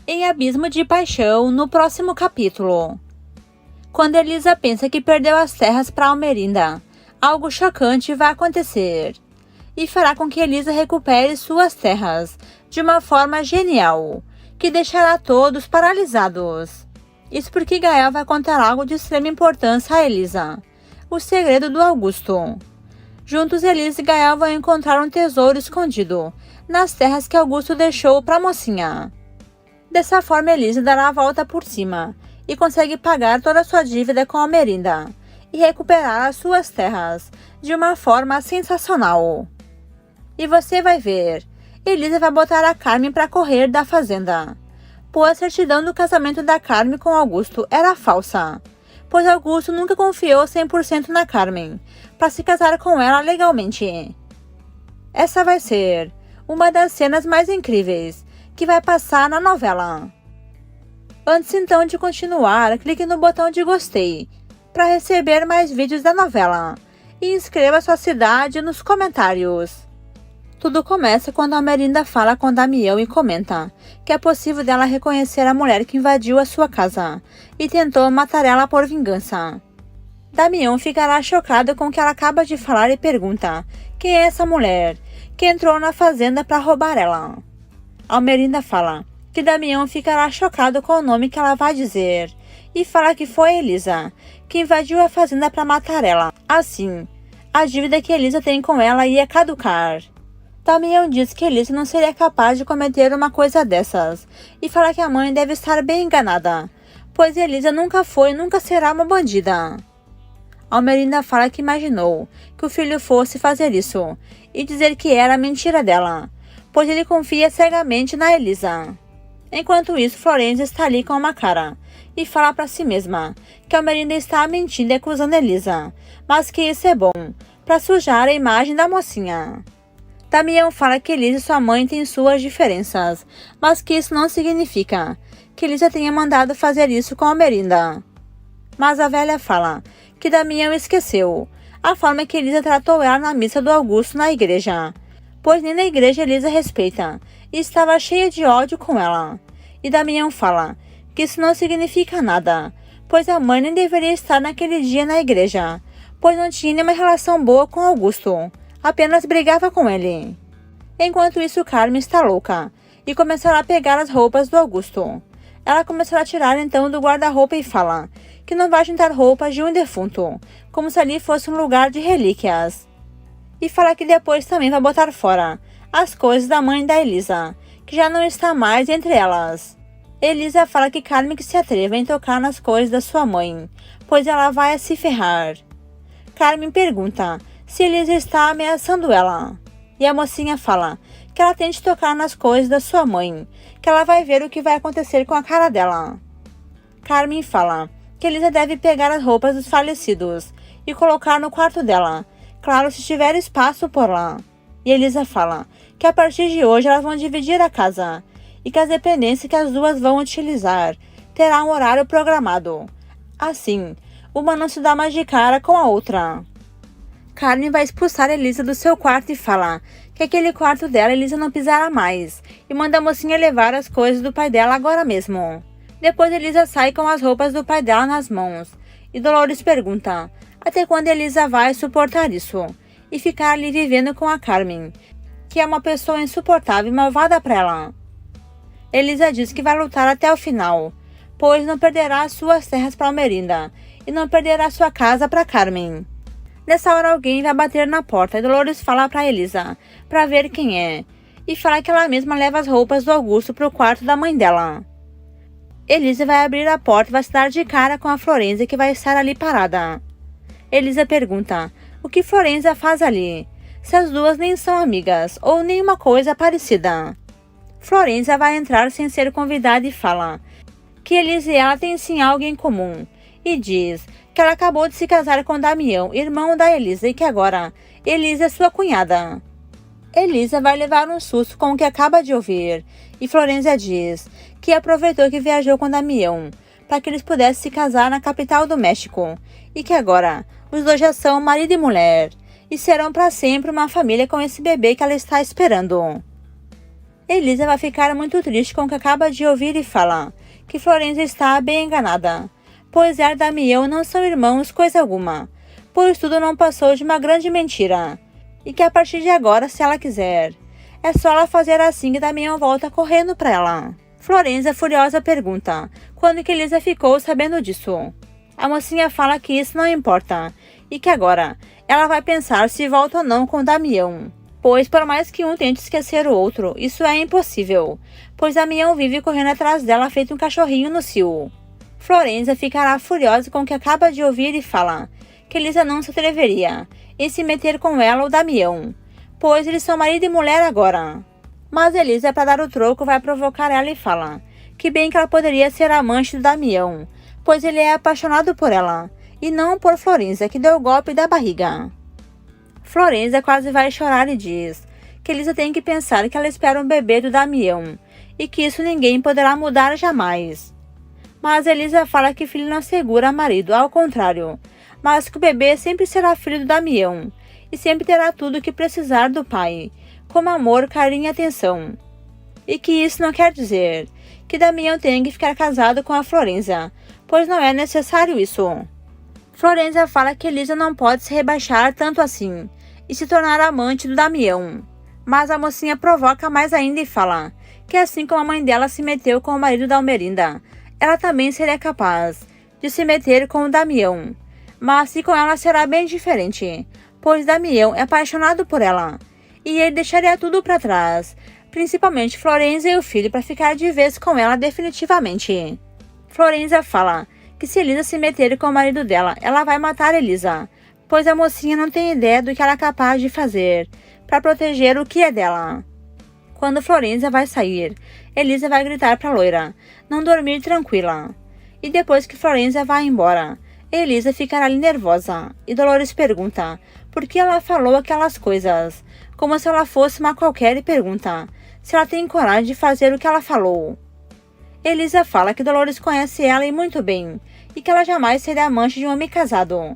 Em Abismo de Paixão, no próximo capítulo. Quando Elisa pensa que perdeu as terras para Almerinda, algo chocante vai acontecer e fará com que Elisa recupere suas terras de uma forma genial, que deixará todos paralisados. Isso porque Gael vai contar algo de extrema importância a Elisa, o segredo do Augusto. Juntos, Elisa e Gael vão encontrar um tesouro escondido nas terras que Augusto deixou para a mocinha. Dessa forma, Elisa dará a volta por cima e consegue pagar toda a sua dívida com Almerinda e recuperar as suas terras de uma forma sensacional. E você vai ver, Elisa vai botar a Carmen para correr da fazenda, pois a certidão do casamento da Carmen com Augusto era falsa, pois Augusto nunca confiou 100% na Carmen para se casar com ela legalmente. Essa vai ser uma das cenas mais incríveis que vai passar na novela. Antes então de continuar, clique no botão de gostei para receber mais vídeos da novela e inscreva sua cidade nos comentários. Tudo começa quando Almerinda fala com Damião e comenta que é possível dela reconhecer a mulher que invadiu a sua casa e tentou matar ela por vingança. Damião ficará chocado com o que ela acaba de falar e pergunta quem é essa mulher que entrou na fazenda para roubar ela. Almerinda fala que Damião ficará chocado com o nome que ela vai dizer e fala que foi Elisa que invadiu a fazenda para matar ela. Assim, a dívida que Elisa tem com ela ia caducar. Damião diz que Elisa não seria capaz de cometer uma coisa dessas e fala que a mãe deve estar bem enganada, pois Elisa nunca foi e nunca será uma bandida. Almerinda fala que imaginou que o filho fosse fazer isso e dizer que era mentira dela, pois ele confia cegamente na Elisa. Enquanto isso, Florença está ali com uma cara e fala para si mesma que Almerinda está mentindo e acusando Elisa, mas que isso é bom para sujar a imagem da mocinha. Damião fala que Elisa e sua mãe têm suas diferenças, mas que isso não significa que Elisa tenha mandado fazer isso com Almerinda. Mas a velha fala que Damião esqueceu a forma que Elisa tratou ela na missa do Augusto na igreja, pois nem na igreja Elisa respeita e estava cheia de ódio com ela. E Damião fala que isso não significa nada, pois a mãe nem deveria estar naquele dia na igreja, pois não tinha nenhuma relação boa com Augusto, apenas brigava com ele. Enquanto isso, Carmen está louca e começará a pegar as roupas do Augusto. Ela começará a tirar então do guarda-roupa e fala que não vai juntar roupas de um defunto, como se ali fosse um lugar de relíquias. E fala que depois também vai botar fora as coisas da mãe da Elisa, que já não está mais entre elas. Elisa fala que Carmen que se atreva em tocar nas coisas da sua mãe, pois ela vai se ferrar. Carmen pergunta se Elisa está ameaçando ela, e a mocinha fala que ela tente tocar nas coisas da sua mãe, que ela vai ver o que vai acontecer com a cara dela. Carmen fala que Elisa deve pegar as roupas dos falecidos e colocar no quarto dela, claro, se tiver espaço por lá. E Elisa fala que a partir de hoje elas vão dividir a casa e que as dependências que as duas vão utilizar terá um horário programado. Assim, uma não se dá mais de cara com a outra. Carmen vai expulsar Elisa do seu quarto e fala que aquele quarto dela Elisa não pisará mais e manda a mocinha levar as coisas do pai dela agora mesmo. Depois Elisa sai com as roupas do pai dela nas mãos e Dolores pergunta até quando Elisa vai suportar isso e ficar ali vivendo com a Carmen, que é uma pessoa insuportável e malvada para ela. Elisa diz que vai lutar até o final, pois não perderá suas terras para Almerinda e não perderá sua casa para Carmen. Nessa hora alguém vai bater na porta e Dolores fala para Elisa para ver quem é e fala que ela mesma leva as roupas do Augusto para o quarto da mãe dela. Elisa vai abrir a porta e vai se dar de cara com a Florença que vai estar ali parada. Elisa pergunta o que Florença faz ali, se as duas nem são amigas ou nenhuma coisa parecida. Florença vai entrar sem ser convidada e fala que Elisa e ela têm sim algo em comum e diz que ela acabou de se casar com Damião, irmão da Elisa, e que agora Elisa é sua cunhada. Elisa vai levar um susto com o que acaba de ouvir e Florença diz que aproveitou que viajou com Damião para que eles pudessem se casar na capital do México e que agora os dois já são marido e mulher e serão para sempre uma família com esse bebê que ela está esperando. Elisa vai ficar muito triste com o que acaba de ouvir e fala que Florença está bem enganada, pois ela e Damião não são irmãos coisa alguma, pois tudo não passou de uma grande mentira, e que a partir de agora, se ela quiser, é só ela fazer assim que Damião volta correndo para ela. Florença, furiosa, pergunta quando que Elisa ficou sabendo disso. A mocinha fala que isso não importa, e que agora ela vai pensar se volta ou não com Damião, pois por mais que um tente esquecer o outro, isso é impossível, pois Damião vive correndo atrás dela feito um cachorrinho no cio. Florença ficará furiosa com o que acaba de ouvir e fala que Elisa não se atreveria em se meter com ela ou Damião, pois eles são marido e mulher agora. Mas Elisa, para dar o troco, vai provocar ela e fala que bem que ela poderia ser amante do Damião, pois ele é apaixonado por ela, e não por Florença, que deu o golpe da barriga. Florença quase vai chorar e diz que Elisa tem que pensar que ela espera um bebê do Damião, e que isso ninguém poderá mudar jamais. Mas Elisa fala que filho não segura marido, ao contrário, mas que o bebê sempre será filho do Damião, e sempre terá tudo o que precisar do pai, como amor, carinho e atenção. E que isso não quer dizer que Damião tenha que ficar casado com a Florença, pois não é necessário isso. Florença fala que Elisa não pode se rebaixar tanto assim e se tornar amante do Damião. Mas a mocinha provoca mais ainda e fala que assim como a mãe dela se meteu com o marido da Almerinda, ela também seria capaz de se meter com o Damião. Mas se com ela será bem diferente, pois Damião é apaixonado por ela, e ele deixaria tudo para trás, principalmente Florença e o filho, para ficar de vez com ela definitivamente. Florença fala que se Elisa se meter com o marido dela, ela vai matar Elisa, pois a mocinha não tem ideia do que ela é capaz de fazer para proteger o que é dela. Quando Florença vai sair, Elisa vai gritar para a loira não dormir tranquila. E depois que Florença vai embora, Elisa ficará ali nervosa, e Dolores pergunta por que ela falou aquelas coisas, como se ela fosse uma qualquer, e pergunta se ela tem coragem de fazer o que ela falou. Elisa fala que Dolores conhece ela e muito bem, e que ela jamais seria amante de um homem casado,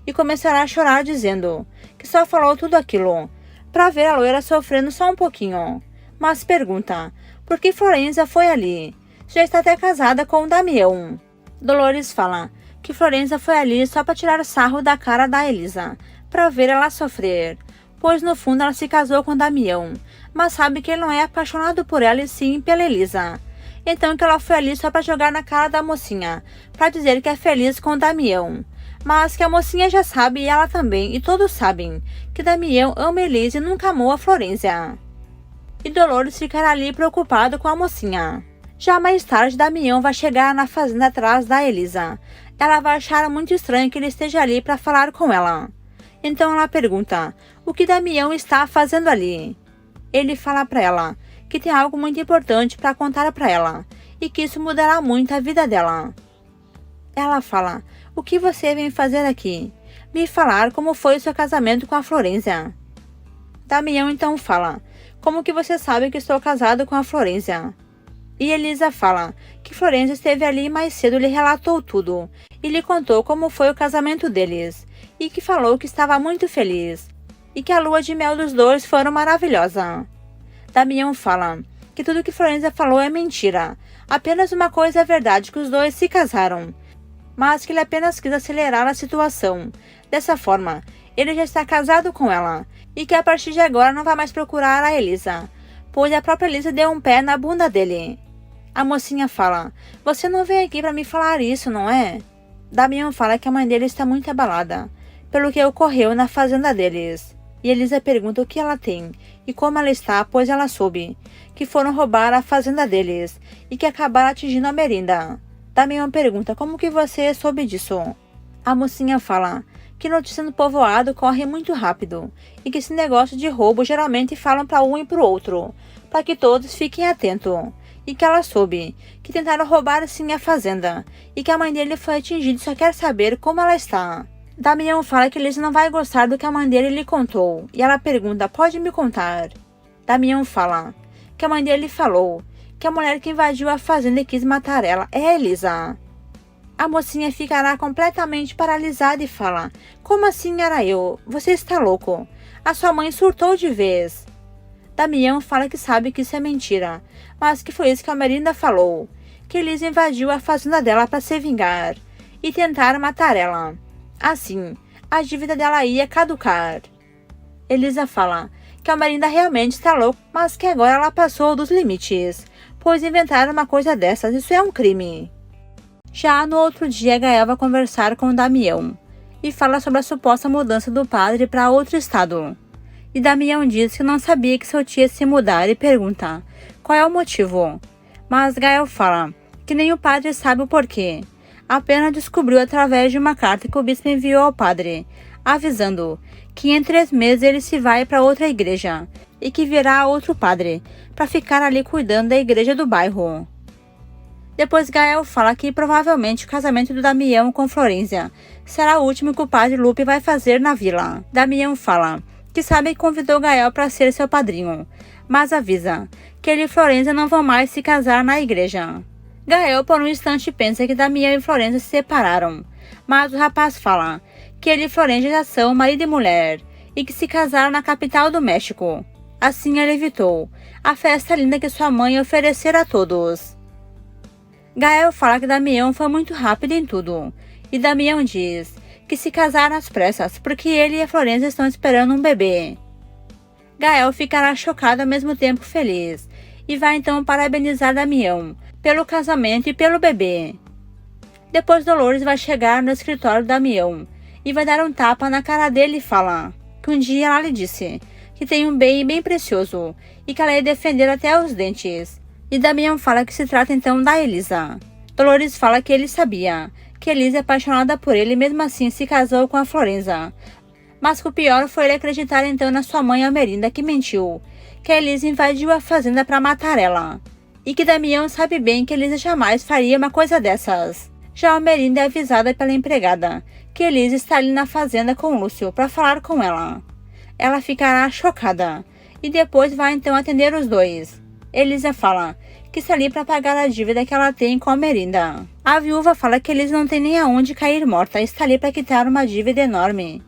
e começará a chorar dizendo que só falou tudo aquilo para ver a loira sofrendo só um pouquinho, mas pergunta por que Florença foi ali, já está até casada com o Damião. Dolores fala que Florença foi ali só para tirar sarro da cara da Elisa, para ver ela sofrer, pois no fundo ela se casou com Damião, mas sabe que ele não é apaixonado por ela e sim pela Elisa. Então que ela foi ali só para jogar na cara da mocinha, para dizer que é feliz com Damião. Mas que a mocinha já sabe e ela também, e todos sabem, que Damião ama Elisa e nunca amou a Florença. E Dolores ficará ali preocupado com a mocinha. Já mais tarde, Damião vai chegar na fazenda atrás da Elisa. Ela vai achar muito estranho que ele esteja ali para falar com ela. Então ela pergunta o que Damião está fazendo ali. Ele fala para ela que tem algo muito importante para contar para ela e que isso mudará muito a vida dela. Ela fala: o que você vem fazer aqui? Me falar como foi o seu casamento com a Florença. Damião então fala: como que você sabe que estou casado com a Florença? E Elisa fala que Florença esteve ali mais cedo, lhe relatou tudo e lhe contou como foi o casamento deles, e que falou que estava muito feliz, e que a lua de mel dos dois foi maravilhosa. Damião fala que tudo que Florença falou é mentira, apenas uma coisa é verdade, que os dois se casaram, mas que ele apenas quis acelerar a situação. Dessa forma, ele já está casado com ela, e que a partir de agora não vai mais procurar a Elisa, pois a própria Elisa deu um pé na bunda dele. A mocinha fala: você não veio aqui para me falar isso, não é? Damião fala que a mãe dele está muito abalada pelo que ocorreu na fazenda deles. E Elisa pergunta o que ela tem e como ela está, pois ela soube que foram roubar a fazenda deles e que acabaram atingindo a Almerinda. Damião pergunta como que você soube disso. A mocinha fala que notícia no povoado corre muito rápido e que esse negócio de roubo geralmente falam para um e para o outro, para que todos fiquem atentos. E que ela soube que tentaram roubar sim a fazenda e que a mãe dele foi atingida e só quer saber como ela está. Damião fala que Elisa não vai gostar do que a mãe dele lhe contou, e ela pergunta: pode me contar? Damião fala que a mãe dele falou que a mulher que invadiu a fazenda e quis matar ela é a Elisa. A mocinha ficará completamente paralisada e fala: como assim era eu? Você está louco? A sua mãe surtou de vez. Damião fala que sabe que isso é mentira, mas que foi isso que Almerinda falou, que Elisa invadiu a fazenda dela para se vingar e tentar matar ela. Assim, a dívida dela ia caducar. Elisa fala que Almerinda realmente está louca, mas que agora ela passou dos limites, pois inventar uma coisa dessas, isso é um crime. Já no outro dia, Gael vai conversar com Damião e fala sobre a suposta mudança do padre para outro estado. E Damião diz que não sabia que seu tio ia se mudar e pergunta qual é o motivo. Mas Gael fala que nem o padre sabe o porquê. Apenas descobriu através de uma carta que o bispo enviou ao padre, avisando que em 3 meses ele se vai para outra igreja e que virá outro padre para ficar ali cuidando da igreja do bairro. Depois Gael fala que provavelmente o casamento do Damião com Florência será o último que o padre Lupe vai fazer na vila. Damião fala que sabe que convidou Gael para ser seu padrinho, mas avisa que ele e Florência não vão mais se casar na igreja. Gael por um instante pensa que Damião e Florência se separaram, mas o rapaz fala que ele e Florência já são marido e mulher e que se casaram na capital do México. Assim ele evitou a festa linda que sua mãe oferecera a todos. Gael fala que Damião foi muito rápido em tudo, e Damião diz que se casaram às pressas porque ele e a Florência estão esperando um bebê. Gael ficará chocado ao mesmo tempo feliz, e vai então parabenizar Damião pelo casamento e pelo bebê. Depois Dolores vai chegar no escritório do Damião e vai dar um tapa na cara dele e fala que um dia ela lhe disse que tem um bem bem precioso e que ela ia defender até os dentes. E Damião fala que se trata então da Elisa. Dolores fala que ele sabia que Elisa é apaixonada por ele e mesmo assim se casou com a Florência. Mas que o pior foi ele acreditar então na sua mãe Almerinda, que mentiu, que a Elisa invadiu a fazenda para matar ela. E que Damião sabe bem que Elisa jamais faria uma coisa dessas. Já Almerinda é avisada pela empregada que Elisa está ali na fazenda com Lúcio para falar com ela. Ela ficará chocada e depois vai então atender os dois. Elisa fala que está ali para pagar a dívida que ela tem com a Almerinda. A viúva fala que Elisa não tem nem aonde cair morta e está ali para quitar uma dívida enorme.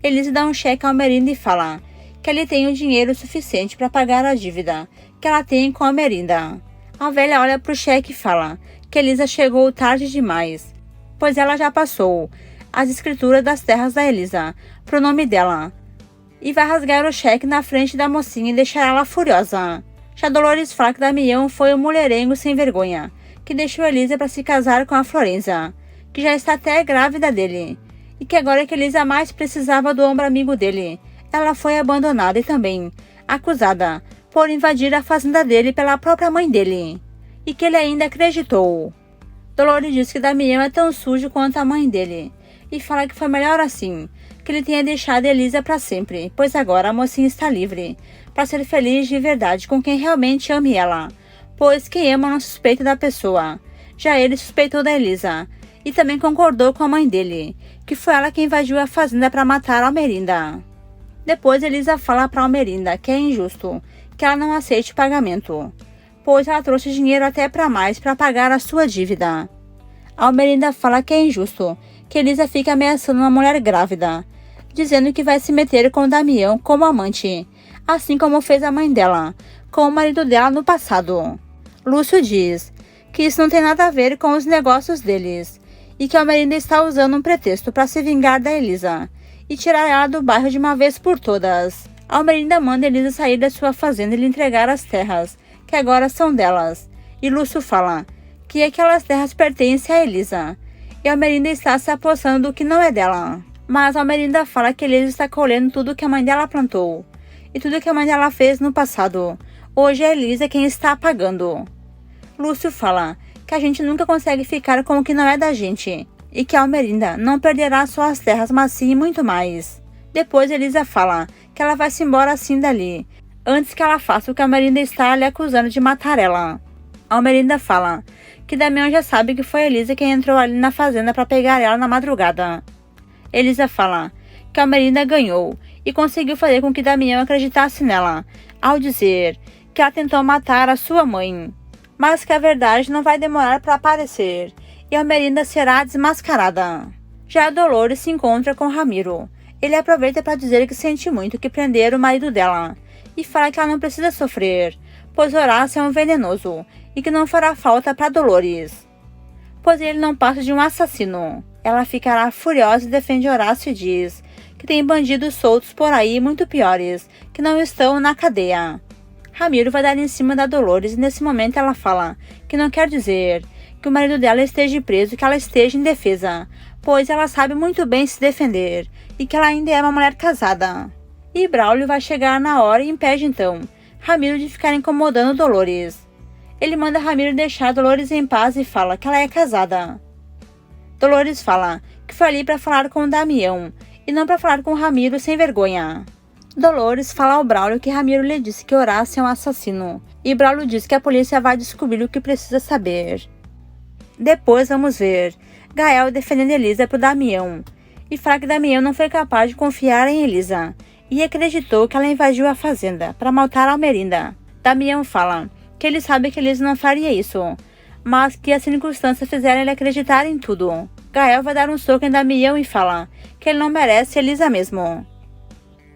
Elisa dá um cheque a Almerinda e fala que ele tem o dinheiro suficiente para pagar a dívida que ela tem com a Almerinda. A velha olha para o cheque e fala que Elisa chegou tarde demais, pois ela já passou as escrituras das terras da Elisa pro nome dela e vai rasgar o cheque na frente da mocinha e deixar ela furiosa. Já Dolores fala que Damião foi um mulherengo sem vergonha, que deixou Elisa para se casar com a Florência, que já está até grávida dele, e que agora que Elisa mais precisava do ombro amigo dele, ela foi abandonada e também acusada por invadir a fazenda dele pela própria mãe dele, e que ele ainda acreditou. Dolores diz que Damião é tão sujo quanto a mãe dele, e fala que foi melhor assim, que ele tenha deixado Elisa para sempre, pois agora a mocinha está livre, para ser feliz de verdade com quem realmente ame ela, pois quem ama não suspeita da pessoa. Já ele suspeitou da Elisa, e também concordou com a mãe dele, que foi ela quem invadiu a fazenda para matar a Almerinda. Depois Elisa fala para Almerinda que é injusto, que ela não aceite o pagamento, pois ela trouxe dinheiro até para mais para pagar a sua dívida. Almerinda fala que é injusto, que Elisa fica ameaçando uma mulher grávida, dizendo que vai se meter com Damião como amante, assim como fez a mãe dela, com o marido dela no passado. Lúcio diz que isso não tem nada a ver com os negócios deles, e que Almerinda está usando um pretexto para se vingar da Elisa e tirar ela do bairro de uma vez por todas. Almerinda manda Elisa sair da sua fazenda e lhe entregar as terras, que agora são delas, e Lúcio fala que aquelas terras pertencem a Elisa, e Almerinda está se apossando do que não é dela. Mas Almerinda fala que Elisa está colhendo tudo que a mãe dela plantou, e tudo que a mãe dela fez no passado. Hoje é Elisa quem está pagando. Lúcio fala que a gente nunca consegue ficar com o que não é da gente, e que Almerinda não perderá só as terras, mas sim muito mais. Depois Elisa fala que ela vai se embora assim dali, antes que ela faça o que Almerinda está lhe acusando de matar ela. Almerinda fala que Damião já sabe que foi Elisa quem entrou ali na fazenda para pegar ela na madrugada. Elisa fala que Almerinda ganhou e conseguiu fazer com que Damião acreditasse nela, ao dizer que ela tentou matar a sua mãe, mas que a verdade não vai demorar para aparecer e Almerinda será desmascarada. Já Dolores se encontra com Ramiro. Ele aproveita para dizer que sente muito que prenderam o marido dela e fala que ela não precisa sofrer, pois Horácio é um venenoso e que não fará falta para Dolores, pois ele não passa de um assassino. Ela ficará furiosa e defende Horácio e diz que tem bandidos soltos por aí muito piores, que não estão na cadeia. Ramiro vai dar em cima da Dolores e nesse momento ela fala que não quer dizer que o marido dela esteja preso e que ela esteja indefesa, pois ela sabe muito bem se defender e que ela ainda é uma mulher casada. E Braulio vai chegar na hora e impede então Ramiro de ficar incomodando Dolores. Ele manda Ramiro deixar Dolores em paz e fala que ela é casada. Dolores fala que foi ali para falar com o Damião e não para falar com Ramiro sem vergonha. Dolores fala ao Braulio que Ramiro lhe disse que Horácio é um assassino e Braulio diz que a polícia vai descobrir o que precisa saber. Depois vamos ver Gael defendendo Elisa pro Damião e fala que Damião não foi capaz de confiar em Elisa e acreditou que ela invadiu a fazenda para matar Almerinda. Damião fala que ele sabe que Elisa não faria isso, mas que as circunstâncias fizeram ele acreditar em tudo. Gael vai dar um soco em Damião e fala que ele não merece Elisa mesmo.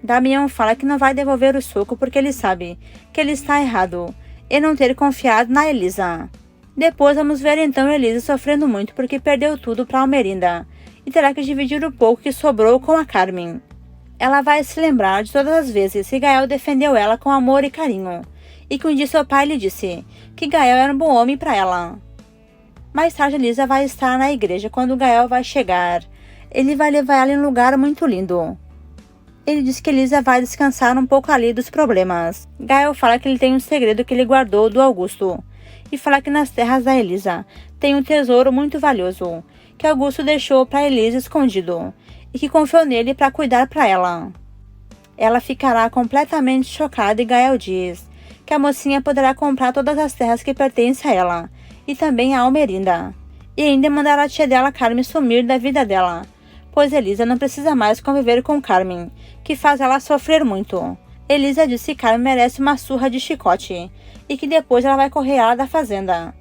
Damião fala que não vai devolver o soco porque ele sabe que ele está errado em não ter confiado na Elisa. Depois vamos ver então Elisa sofrendo muito porque perdeu tudo para Almerinda e terá que dividir o pouco que sobrou com a Carmen. Ela vai se lembrar de todas as vezes que Gael defendeu ela com amor e carinho, e que um dia seu pai lhe disse que Gael era um bom homem para ela. Mais tarde Elisa vai estar na igreja quando Gael vai chegar. Ele vai levar ela em um lugar muito lindo. Ele diz que Elisa vai descansar um pouco ali dos problemas. Gael fala que ele tem um segredo que ele guardou do Augusto, e fala que nas terras da Elisa tem um tesouro muito valioso, que Augusto deixou para Elisa escondido, e que confiou nele para cuidar para ela. Ela ficará completamente chocada e Gael diz que a mocinha poderá comprar todas as terras que pertencem a ela, e também a Almerinda, e ainda mandará a tia dela Carmen sumir da vida dela, pois Elisa não precisa mais conviver com Carmen, que faz ela sofrer muito. Elisa disse que Carmen merece uma surra de chicote, e que depois ela vai correr ela da fazenda.